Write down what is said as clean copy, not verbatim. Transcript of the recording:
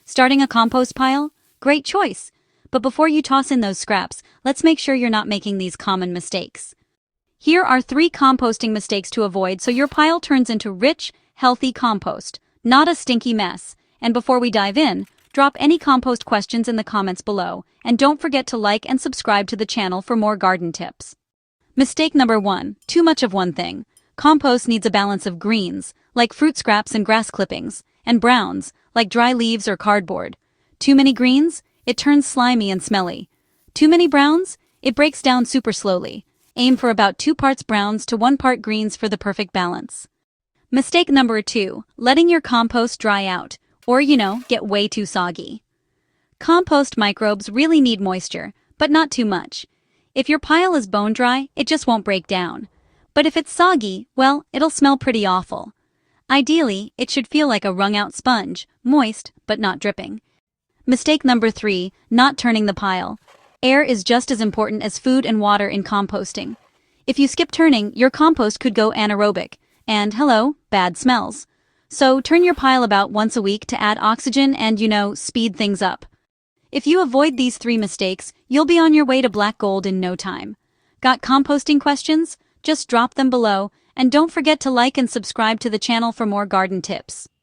Starting a compost pile? Great choice! But before you toss in those scraps, let's make sure you're not making these common mistakes. Here are 3 composting mistakes to avoid so your pile turns into rich, healthy compost, not a stinky mess. And before we dive in, drop any compost questions in the comments below, and don't forget to like and subscribe to the channel for more garden tips. Mistake number 1, too much of one thing. Compost needs a balance of greens, like fruit scraps and grass clippings, and browns, like dry leaves or cardboard. Too many greens? It turns slimy and smelly. Too many browns? It breaks down super slowly. Aim for about 2 parts browns to 1 part greens for the perfect balance. Mistake number 2, letting your compost dry out, or get way too soggy. Compost microbes really need moisture, but not too much. If your pile is bone dry, it just won't break down. But if it's soggy, well, it'll smell pretty awful. Ideally, it should feel like a wrung-out sponge, moist, but not dripping. Mistake number 3, not turning the pile. Air is just as important as food and water in composting. If you skip turning, your compost could go anaerobic, and hello, bad smells. So turn your pile about once a week to add oxygen and, speed things up. If you avoid these 3 mistakes, you'll be on your way to black gold in no time. Got composting questions? Just drop them below, and don't forget to like and subscribe to the channel for more garden tips.